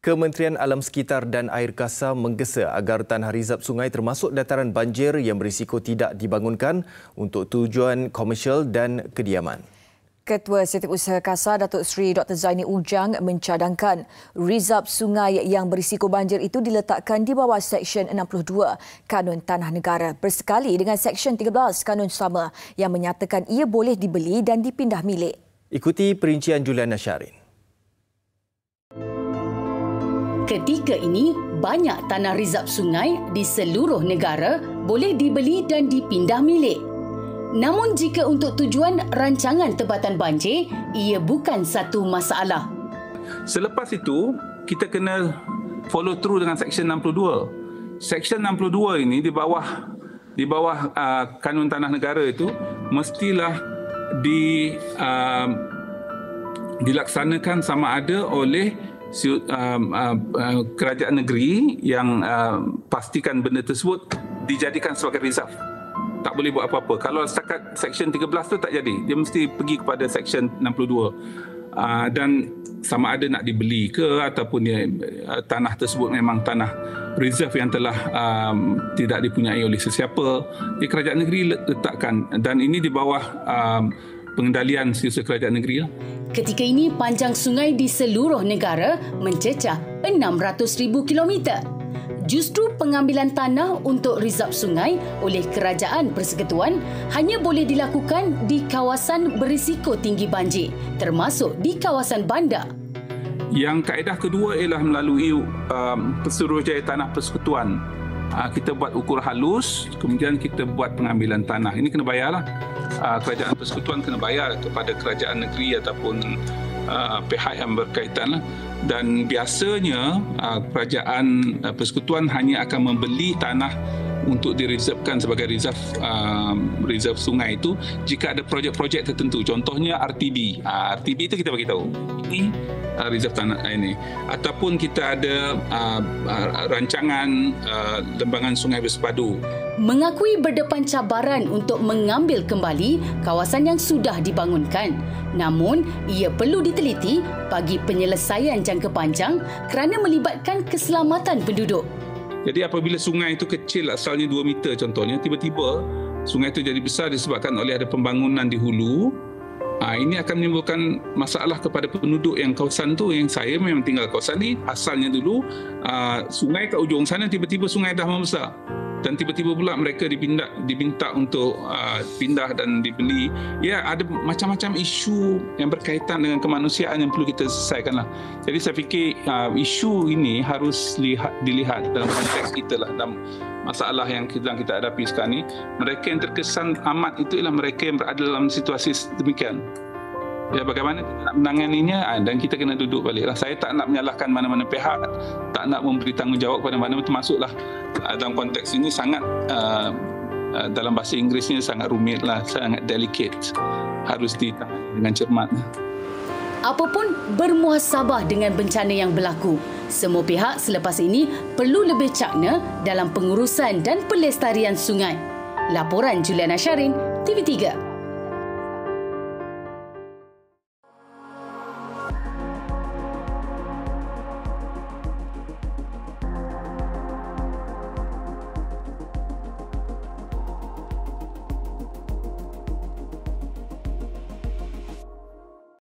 Kementerian Alam Sekitar dan Air Kasa menggesa agar tanah rizab sungai termasuk dataran banjir yang berisiko tidak dibangunkan untuk tujuan komersial dan kediaman. Ketua Setiausaha Kasa Datuk Seri Dr. Zaini Ujang mencadangkan rizab sungai yang berisiko banjir itu diletakkan di bawah Seksyen 62 Kanun Tanah Negara bersekali dengan Seksyen 13 Kanun Sama yang menyatakan ia boleh dibeli dan dipindah milik. Ikuti perincian Juliana Syarin. Ketika ini, banyak tanah rizab sungai di seluruh negara boleh dibeli dan dipindah milik. Namun jika untuk tujuan rancangan tempatan banjir, ia bukan satu masalah. Selepas itu, kita kena follow through dengan Seksyen 62. Seksyen 62 ini di bawah Kanun Tanah Negara itu mestilah dilaksanakan sama ada oleh kerajaan negeri yang pastikan benda tersebut dijadikan sebagai reserve. Tak boleh buat apa-apa. Kalau setakat Seksyen 13 tu tak jadi. Dia mesti pergi kepada Seksyen 62. Dan sama ada nak dibeli ke ataupun tanah tersebut memang tanah reserve yang telah tidak dipunyai oleh sesiapa. Kerajaan negeri letakkan dan ini di bawah pengendalian Setiausaha Kerajaan Negeri. Ketika ini, panjang sungai di seluruh negara mencecah 600,000 kilometer. Justru pengambilan tanah untuk rizab sungai oleh Kerajaan Persekutuan hanya boleh dilakukan di kawasan berisiko tinggi banjir, termasuk di kawasan bandar. Yang kaedah kedua ialah melalui Pesuruhjaya Tanah Persekutuan. Kita buat ukur halus, kemudian kita buat pengambilan tanah. Ini kena bayarlah. Kerajaan Persekutuan kena bayar kepada kerajaan negeri ataupun pihak yang berkaitan. Dan biasanya kerajaan Persekutuan hanya akan membeli tanah untuk direservekan sebagai reserve sungai itu jika ada projek-projek tertentu. Contohnya RTB. RTB itu kita bagi tahu. Ini reserve tanah ini. Ataupun kita ada rancangan lembangan sungai bersepadu. Mengakui berdepan cabaran untuk mengambil kembali kawasan yang sudah dibangunkan. Namun, ia perlu diteliti bagi penyelesaian jangka panjang kerana melibatkan keselamatan penduduk. Jadi apabila sungai itu kecil, asalnya 2 meter contohnya, tiba-tiba sungai itu jadi besar disebabkan oleh ada pembangunan di hulu, ini akan menimbulkan masalah kepada penduduk yang kawasan tu. Yang saya memang tinggal kawasan ni, asalnya dulu sungai kat ujung sana, tiba-tiba sungai dah membesar. Dan tiba-tiba pula mereka diminta untuk pindah dan dibeli. Ya, ada macam-macam isu yang berkaitan dengan kemanusiaan yang perlu kita selesaikanlah. Jadi saya fikir isu ini harus dilihat dalam konteks kita lah. Dalam masalah yang kita hadapi sekarang ni, mereka yang terkesan amat itu ialah mereka yang berada dalam situasi demikian. Ya, bagaimana kita nak menanganinya dan kita kena duduk baliklah. Saya tak nak menyalahkan mana-mana pihak, tak nak memberi tanggungjawab kepada mana-mana, termasuklah dalam konteks ini sangat dalam bahasa Inggerisnya sangat rumitlah, sangat delicate, harus ditangani dengan cermat. Apapun, bermuhasabah dengan bencana yang berlaku. Semua pihak selepas ini perlu lebih cakna dalam pengurusan dan pelestarian sungai. Laporan Juliana Syarin, TV3.